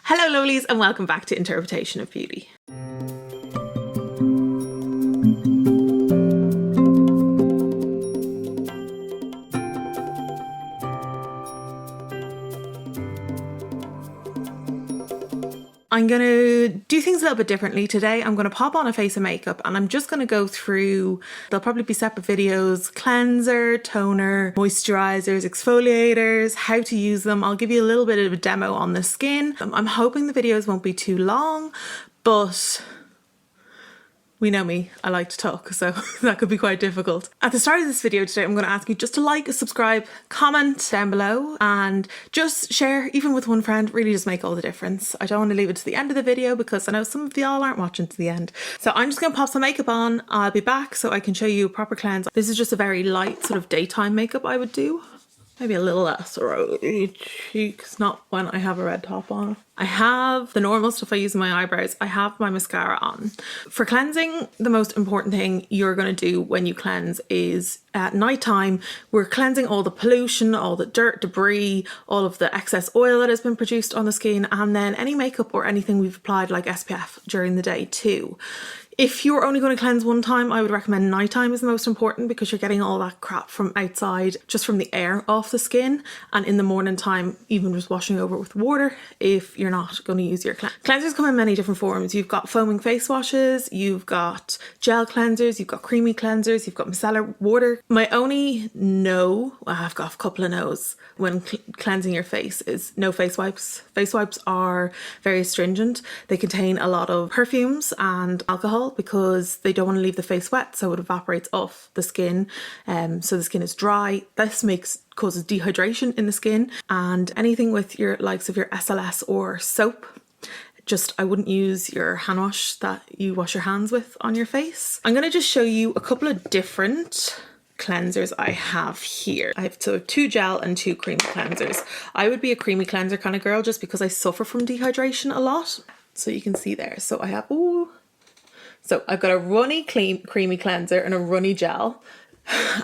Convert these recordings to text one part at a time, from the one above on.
Hello lovelies and welcome back to Interpretation of Beauty. I'm going to do things a little bit differently today. I'm going to pop on a face of makeup and I'm just going to go through, there'll probably be separate videos, cleanser, toner, moisturizers, exfoliators, how to use them. I'll give you a little bit of a demo on the skin. I'm hoping the videos won't be too long, but we know me, I like to talk, so that could be quite difficult. At the start of this video today, I'm going to ask you just to like, subscribe, comment down below, and just share, even with one friend, really just make all the difference. I don't want to leave it to the end of the video because I know some of y'all aren't watching to the end. So I'm just going to pop some makeup on. I'll be back so I can show you a proper cleanse. This is just a very light sort of daytime makeup I would do. Maybe a little less around each cheeks, not when I have a red top on. I have the normal stuff I use in my eyebrows. I have my mascara on. For cleansing, the most important thing you're going to do when you cleanse is at nighttime, we're cleansing all the pollution, all the dirt, debris, all of the excess oil that has been produced on the skin, and then any makeup or anything we've applied like SPF during the day too. If you're only going to cleanse one time, I would recommend nighttime is the most important because you're getting all that crap from outside, just from the air off the skin. And in the morning time, even just washing over with water if you're not going to use your cleanser. Cleansers come in many different forms. You've got foaming face washes, you've got gel cleansers, you've got creamy cleansers, you've got micellar water. My only no, well, I've got a couple of no's when cleansing your face is no face wipes. Face wipes are very astringent. They contain a lot of perfumes and alcohol because they don't want to leave the face wet, so it evaporates off the skin, so the skin is dry. This causes dehydration in the skin, and anything with your likes of your SLS or soap, I wouldn't use your hand wash that you wash your hands with on your face. I'm going to just show you a couple of different cleansers I have here. I have two gel and two creamy cleansers. I would be a creamy cleanser kind of girl just because I suffer from dehydration a lot. So you can see there. So I have, so I've got a runny creamy cleanser and a runny gel.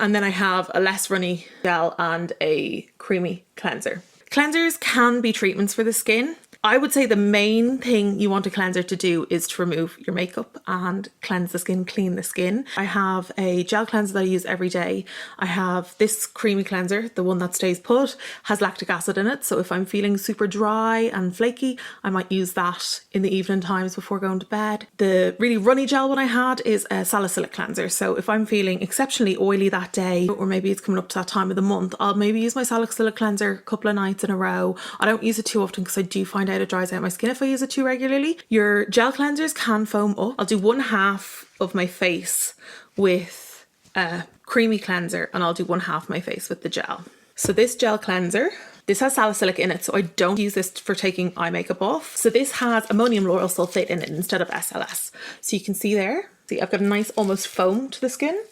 And then I have a less runny gel and a creamy cleanser. Cleansers can be treatments for the skin. I would say the main thing you want a cleanser to do is to remove your makeup and cleanse the skin, clean the skin. I have a gel cleanser that I use every day. I have this creamy cleanser, the one that stays put, has lactic acid in it. So if I'm feeling super dry and flaky, I might use that in the evening times before going to bed. The really runny gel one I had is a salicylic cleanser. So if I'm feeling exceptionally oily that day, or maybe it's coming up to that time of the month, I'll maybe use my salicylic cleanser a couple of nights in a row. I don't use it too often because I do find out it dries out my skin if I use it too regularly. Your gel cleansers can foam up. I'll do one half of my face with a creamy cleanser and I'll do one half my face with the gel. So this gel cleanser, this has salicylic in it, so I don't use this for taking eye makeup off. So this has ammonium lauryl sulfate in it instead of SLS. So you can see there, see I've got a nice almost foam to the skin.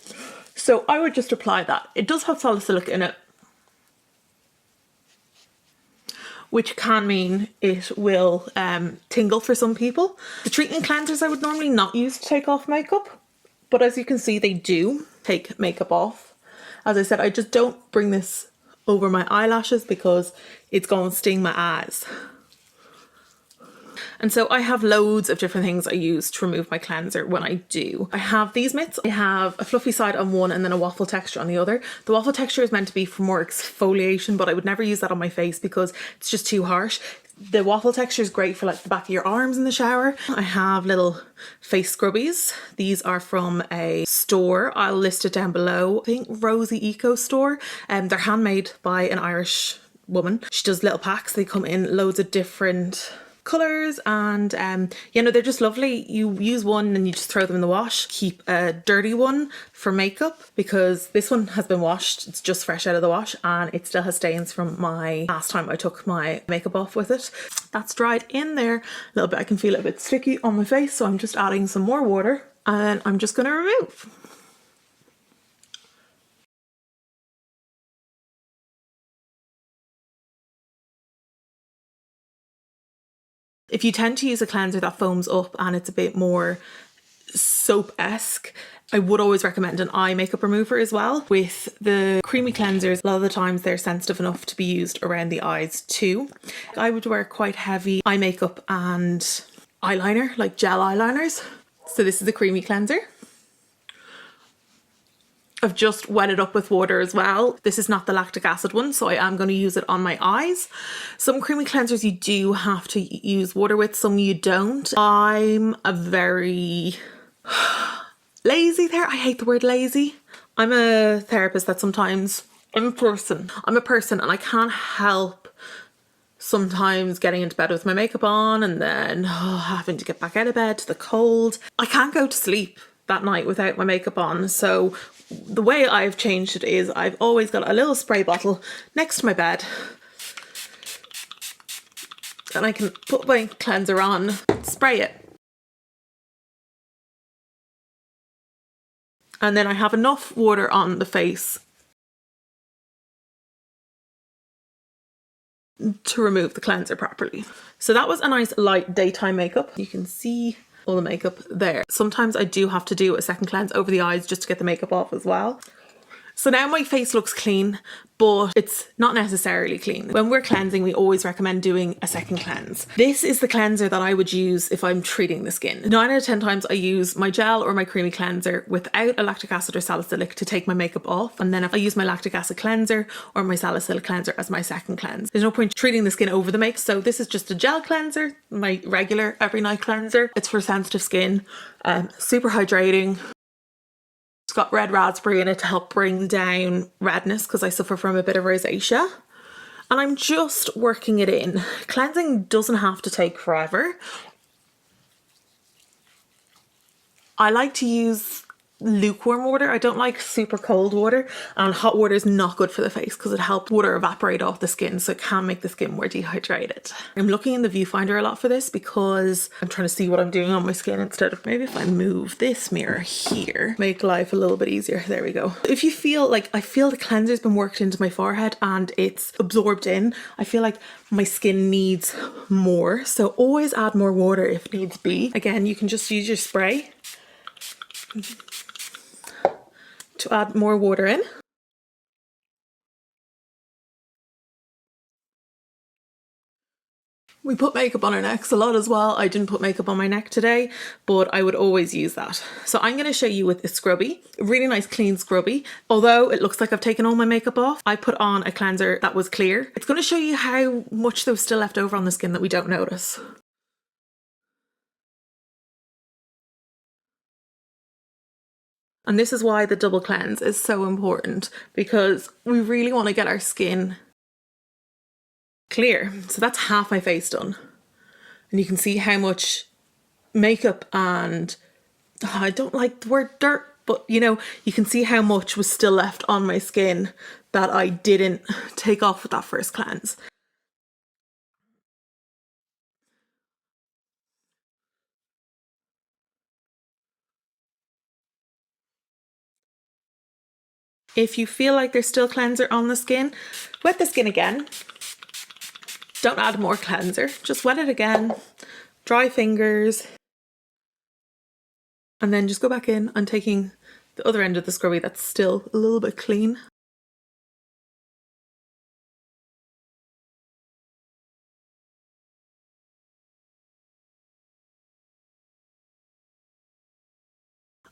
So I would just apply that. It does have salicylic in it, which can mean it will tingle for some people. The treatment cleansers I would normally not use to take off makeup, but as you can see, they do take makeup off. As I said, I just don't bring this over my eyelashes because it's going to sting my eyes. And so I have loads of different things I use to remove my cleanser when I do. I have these mitts. I have a fluffy side on one and then a waffle texture on the other. The waffle texture is meant to be for more exfoliation, but I would never use that on my face because it's just too harsh. The waffle texture is great for like the back of your arms in the shower. I have little face scrubbies. These are from a store. I'll list it down below. I think Rosie Eco store. They're handmade by an Irish woman. She does little packs. They come in loads of different colours and you know, they're just lovely. You use one and you just throw them in the wash. Keep a dirty one for makeup because this one has been washed. It's just fresh out of the wash and it still has stains from my last time I took my makeup off with it. That's dried in there a little bit. I can feel it a bit sticky on my face, so I'm just adding some more water and I'm just going to remove. If you tend to use a cleanser that foams up and it's a bit more soap-esque, I would always recommend an eye makeup remover as well. With the creamy cleansers, a lot of the times they're sensitive enough to be used around the eyes too. I would wear quite heavy eye makeup and eyeliner, like gel eyeliners. So this is the creamy cleanser. I've just wet it up with water as well. This is not the lactic acid one, so I am going to use it on my eyes. Some creamy cleansers you do have to use water with, some you don't. I'm a very lazy there. I hate the word lazy. I'm a therapist that sometimes, I'm a person and I can't help sometimes getting into bed with my makeup on and then having to get back out of bed to the cold. I can't go to sleep that night without my makeup on. So the way I've changed it is I've always got a little spray bottle next to my bed and I can put my cleanser on, spray it. And then I have enough water on the face to remove the cleanser properly. So that was a nice light daytime makeup. You can see all the makeup there. Sometimes I do have to do a second cleanse over the eyes just to get the makeup off as well. So now my face looks clean, but it's not necessarily clean. When we're cleansing, we always recommend doing a second cleanse. This is the cleanser that I would use if I'm treating the skin. 9 out of 10 times I use my gel or my creamy cleanser without a lactic acid or salicylic to take my makeup off. And then if I use my lactic acid cleanser or my salicylic cleanser as my second cleanse. There's no point treating the skin over the makeup. So this is just a gel cleanser, my regular every night cleanser. It's for sensitive skin, super hydrating. It's got red raspberry in it to help bring down redness because I suffer from a bit of rosacea. And I'm just working it in. Cleansing doesn't have to take forever. I like to use lukewarm water. I don't like super cold water, and hot water is not good for the face because it helps water evaporate off the skin, so it can make the skin more dehydrated. I'm looking in the viewfinder a lot for this because I'm trying to see what I'm doing on my skin instead of, maybe if I move this mirror here, make life a little bit easier. There we go. If you feel like, I feel the cleanser's been worked into my forehead and it's absorbed in, I feel like my skin needs more, so always add more water if needs be. Again, you can just use your spray to add more water in. We put makeup on our necks a lot as well. I didn't put makeup on my neck today, but I would always use that. So I'm going to show you with a scrubby, a really nice clean scrubby. Although it looks like I've taken all my makeup off, I put on a cleanser that was clear. It's going to show you how much there was still left over on the skin that we don't notice. And this is why the double cleanse is so important, because we really want to get our skin clear. So that's half my face done. And you can see how much makeup and, I don't like the word dirt, but you know, you can see how much was still left on my skin that I didn't take off with that first cleanse. If you feel like there's still cleanser on the skin, wet the skin again. Don't add more cleanser, just wet it again. Dry fingers. And then just go back in and taking the other end of the scrubby that's still a little bit clean.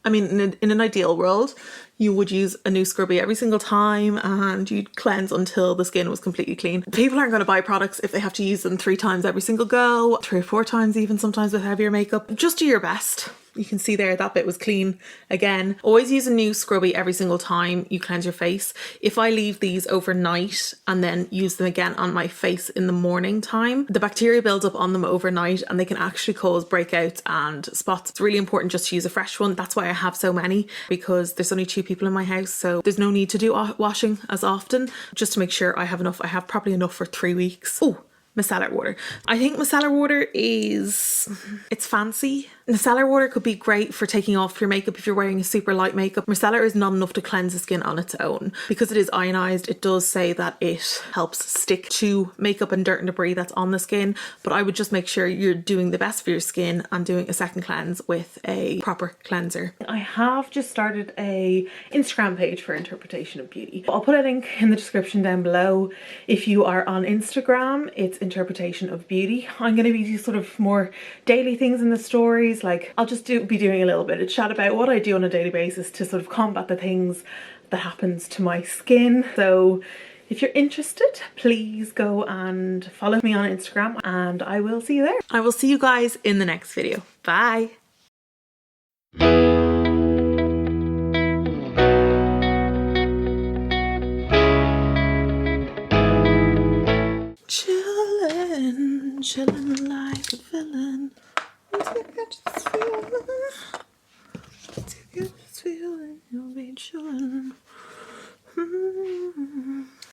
I mean, in an ideal world, you would use a new scrubby every single time and you'd cleanse until the skin was completely clean. People aren't going to buy products if they have to use them 3 times every single go, 3 or 4 times even sometimes with heavier makeup. Just do your best. You can see there that bit was clean again. Always use a new scrubby every single time you cleanse your face. If I leave these overnight and then use them again on my face in the morning time, the bacteria builds up on them overnight and they can actually cause breakouts and spots. It's really important just to use a fresh one. That's why I have so many, because there's only 2 people in my house, so there's no need to do washing as often, just to make sure I have enough. I have probably enough for 3 weeks. Oh, micellar water. I think micellar water it's fancy. Micellar water could be great for taking off your makeup if you're wearing a super light makeup. Micellar is not enough to cleanse the skin on its own. Because it is ionized, it does say that it helps stick to makeup and dirt and debris that's on the skin, but I would just make sure you're doing the best for your skin and doing a second cleanse with a proper cleanser. I have just started a Instagram page for Interpretation of Beauty. I'll put a link in the description down below. If you are on Instagram, it's Interpretation of Beauty. I'm going to be sort of more daily things in the stories. Like I'll just be doing a little bit of chat about what I do on a daily basis to sort of combat the things that happens to my skin. So if you're interested, please go and follow me on Instagram and I will see you there. I will see you guys in the next video. Bye. Chillin' like a villain. Until I catch this feeling.